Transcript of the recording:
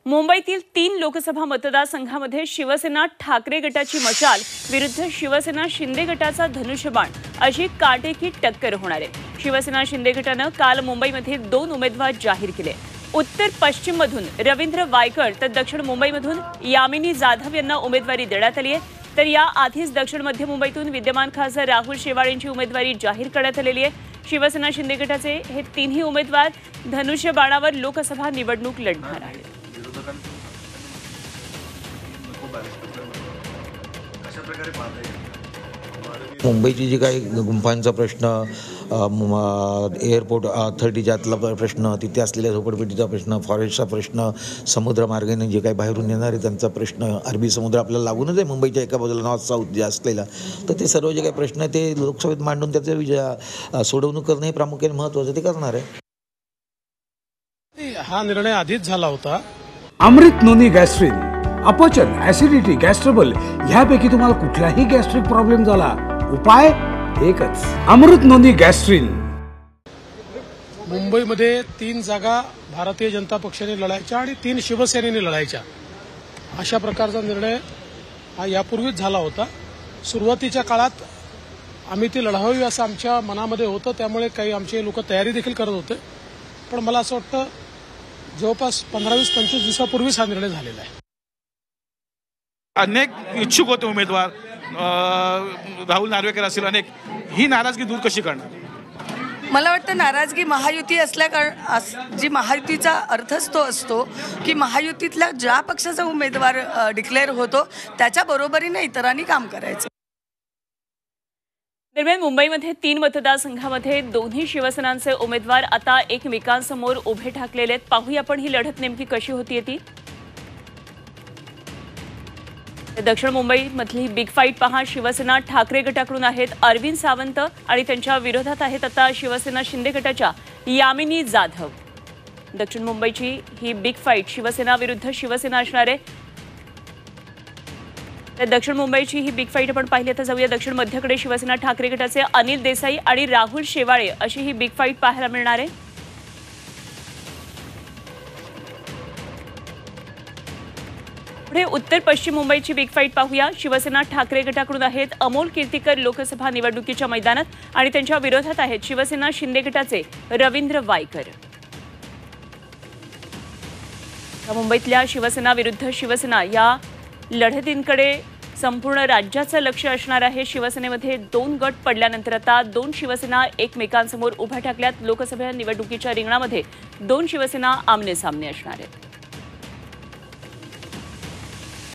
मुंबईतील 3 लोकसभा मतदारसंघामध्ये शिवसेना ठाकरे गटाची मशाल विरुद्ध शिवसेना शिंदे गटाचा धनुष्यबाण अशी काटेकी टक्कर होणार आहे। शिवसेना शिंदे गटाने काल मुंबईमध्ये 2 उमेदवार जाहीर केले। उत्तर पश्चिम मधून रवींद्र वायकर तर दक्षिण मुंबईमधून यामिनी जाधव यांना उमेदवारी देण्यात आली आहे। तर या आधीच दक्षिण मध्य मुंबईतून विद्यमान खासदार राहुल शेवाळेंची उमेदवारी जाहीर करण्यात आलेली आहे। शिवसेना शिंदे गटाचे हे 3ही उमेदवार धनुष्यबाणावर लोकसभा निवडणूक लढणार आहेत। मुंबईची जी काही गुंफांचा प्रश्न, एअरपोर्ट अथॉरिटीच्यातला प्रश्न, तिथे असलेल्या झोपडपट्टीचा प्रश्न, फॉरेस्टचा प्रश्न, समुद्रमार्गाने जे काही बाहेरून येणारे त्यांचा प्रश्न, अरबी समुद्र आपल्याला लागूनच आहे मुंबईच्या एका बाजूला नॉर्थ साऊथ जे असलेला, तर ते सर्व जे काही प्रश्न आहे ते लोकसभेत मांडून त्याचं सोडवणूक करणं हे प्रामुख्याने महत्त्वाचं ते करणार आहे। हा निर्णय आधीच झाला होता। अमृत नोनी गॅस्ट्रिन, अपचन, ऍसिडिटी, गॅस्ट्रबल ह्यापैकी तुम्हाला कुठलाही गॅस्ट्रिक प्रॉब्लेम झाला, उपाय एकच, अमृत नोनी गॅस्ट्रिन। मुंबईमध्ये 3 जागा भारतीय जनता पक्षाने लढायच्या आणि 3 शिवसेनेने लढायच्या, अशा प्रकारचा निर्णय हा यापूर्वीच झाला होता। सुरुवातीच्या काळात आम्ही ती लढावी असं आमच्या मनामध्ये होतं, त्यामुळे काही आमचे लोक तयारी देखील करत होते। पण मला असं वाटतं जवळपास 15-20-25 दिवसापूर्वीच हा निर्णय झालेला आहे। अनेक इच्छुक होते उमेदवार, राहुल नार्वेकर असतील, अनेक, ही नाराजगी दूर कशी करणार? मला वाटतं नाराजगी महायुती असल्याकारण जी महायुतीचा अर्थच तो असतो की महायुतीतल्या ज्या पक्षाचा उमेदवार डिक्लेअर होतो त्याच्या बरोबरीने इतरांनी काम करायचं। दरम्यान मुंबईमध्ये 3 मतदारसंघामध्ये दोन्ही शिवसेनांचे उमेदवार आता एकमेकांसमोर उभे ठाकलेले आहेत। पाहूया आपण ही लढत नेमकी कशी होतीये ती। दक्षिण मुंबईमधली बिग फाईट पहा, शिवसेना ठाकरे गटाकडून आहेत अरविंद सावंत आणि त्यांच्या विरोधात आहेत आता शिवसेना शिंदे गटाच्या यामिनी जाधव। दक्षिण मुंबईची ही बिग फाईट शिवसेना विरुद्ध शिवसेना असणार आहे। तर दक्षिण मुंबईची ही बिग फाईट आपण पाहिली। आता जाऊया दक्षिण मध्यकडे, शिवसेना ठाकरे गटाचे अनिल देसाई आणि राहुल शेवाळे अशी ही बिग फाईट पाहायला मिळणार आहे। पुढे उत्तर पश्चिम मुंबईची बिग फाईट पाहूया। शिवसेना ठाकरे गटाकडून आहेत अमोल कीर्तीकर लोकसभा निवडणुकीच्या मैदानात आणि त्यांच्या विरोधात आहेत शिवसेना शिंदे गटाचे रवींद्र वायकर। मुंबईतल्या शिवसेना विरुद्ध शिवसेना या लढतींकडे संपूर्ण राज्याचं लक्ष असणार आहे। शिवसेनेमध्ये 2 गट पडल्यानंतर आता 2 शिवसेना एकमेकांसमोर उभ्या ठाकल्यात। लोकसभा निवडणुकीच्या रिंगणामध्ये 2 शिवसेना आमने सामने असणार आहेत।